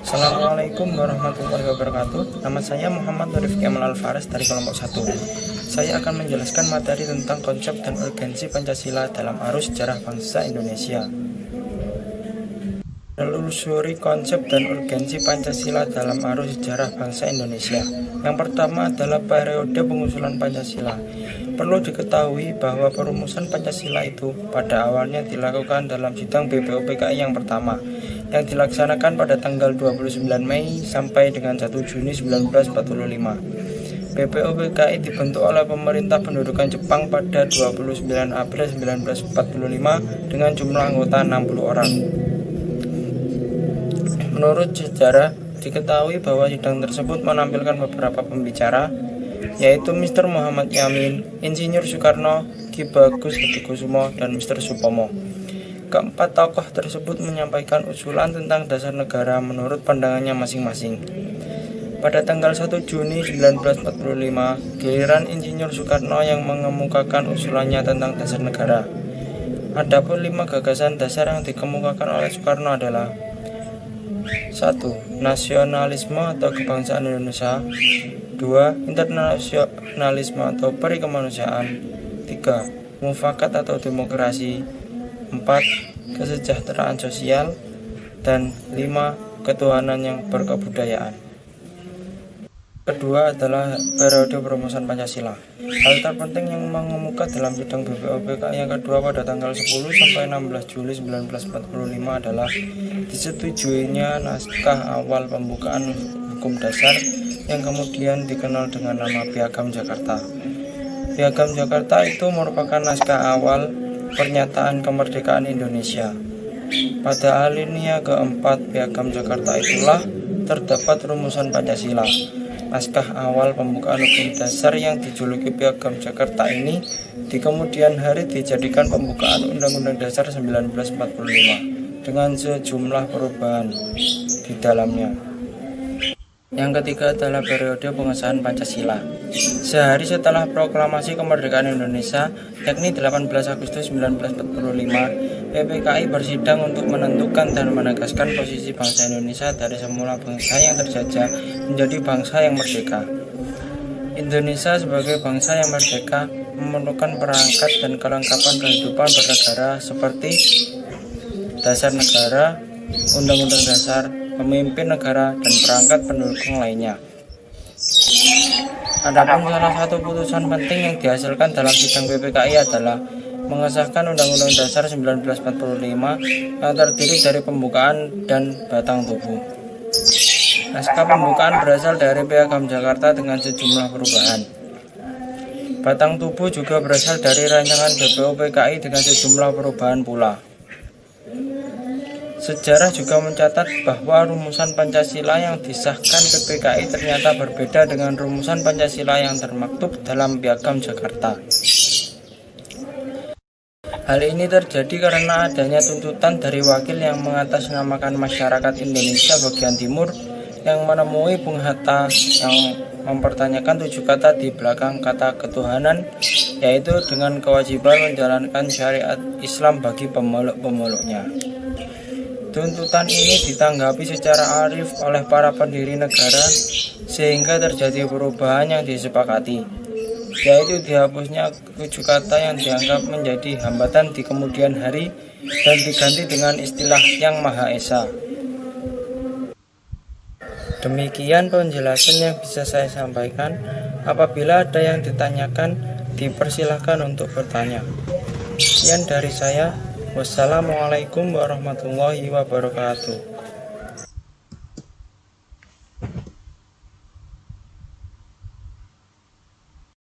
Assalamualaikum warahmatullahi wabarakatuh. Nama saya Muhammad Nurif Kemal Alfares dari kelompok 1. Saya akan menjelaskan materi tentang konsep dan urgensi Pancasila dalam arus sejarah bangsa Indonesia. Menelusuri konsep dan urgensi Pancasila dalam arus sejarah bangsa Indonesia. Yang pertama adalah periode pengusulan Pancasila. Perlu diketahui bahwa perumusan Pancasila itu pada awalnya dilakukan dalam sidang BPUPKI yang pertama, yang dilaksanakan pada tanggal 29 Mei sampai dengan 1 Juni 1945. BPUPKI dibentuk oleh pemerintah pendudukan Jepang pada 29 April 1945 dengan jumlah anggota 60 orang. Menurut sejarah, diketahui bahwa sidang tersebut menampilkan beberapa pembicara, yaitu Mr. Muhammad Yamin, Insinyur Soekarno, Ki Bagus Hadikusumo, dan Mr. Supomo. Keempat tokoh tersebut menyampaikan usulan tentang dasar negara menurut pandangannya masing-masing. Pada tanggal 1 Juni 1945, giliran Insinyur Soekarno yang mengemukakan usulannya tentang dasar negara. Adapun 5 gagasan dasar yang dikemukakan oleh Soekarno adalah: 1. Nasionalisme atau kebangsaan Indonesia. 2. Internasionalisme atau perikemanusiaan. 3. Mufakat atau demokrasi. 4. Kesejahteraan sosial. Dan 5. Ketuhanan yang berkebudayaan. Kedua adalah periode perumusan Pancasila. Hal terpenting yang mengemuka dalam sidang BPUPKI yang kedua pada tanggal 10 sampai 16 Juli 1945 adalah disetujuinya naskah awal pembukaan hukum dasar yang kemudian dikenal dengan nama Piagam Jakarta. Piagam Jakarta itu merupakan naskah awal pernyataan kemerdekaan Indonesia. Pada alinea keempat Piagam Jakarta itulah terdapat rumusan Pancasila. Naskah awal pembukaan hukum dasar yang dijuluki Piagam Jakarta ini di kemudian hari dijadikan pembukaan Undang-Undang Dasar 1945 dengan sejumlah perubahan di dalamnya. Yang ketiga adalah periode pengesahan Pancasila. Sehari setelah proklamasi kemerdekaan Indonesia, yakni 18 Agustus 1945, PPKI bersidang untuk menentukan dan menegaskan posisi bangsa Indonesia dari semula bangsa yang terjajah menjadi bangsa yang merdeka. Indonesia sebagai bangsa yang merdeka memerlukan perangkat dan kelengkapan kehidupan bernegara seperti dasar negara, undang-undang dasar, pemimpin negara, dan perangkat pendukung lainnya. Adapun salah satu putusan penting yang dihasilkan dalam sidang PPKI adalah mengesahkan Undang-Undang Dasar 1945 yang terdiri dari pembukaan dan batang tubuh. Naskah pembukaan berasal dari Piagam Jakarta dengan sejumlah perubahan. Batang tubuh juga berasal dari rancangan BPUPKI dengan sejumlah perubahan pula. Sejarah juga mencatat bahwa rumusan Pancasila yang disahkan PPKI ternyata berbeda dengan rumusan Pancasila yang termaktub dalam Piagam Jakarta. Hal ini terjadi karena adanya tuntutan dari wakil yang mengatasnamakan masyarakat Indonesia bagian timur yang menemui Bung Hatta yang mempertanyakan 7 kata di belakang kata ketuhanan, yaitu dengan kewajiban menjalankan syariat Islam bagi pemeluk-pemeluknya. Tuntutan ini ditanggapi secara arif oleh para pendiri negara sehingga terjadi perubahan yang disepakati, yaitu dihapusnya 7 kata yang dianggap menjadi hambatan di kemudian hari dan diganti dengan istilah Yang Maha Esa. Demikian penjelasan yang bisa saya sampaikan. Apabila ada yang ditanyakan, dipersilahkan untuk bertanya. Sekian dari saya. Wassalamualaikum warahmatullahi wabarakatuh.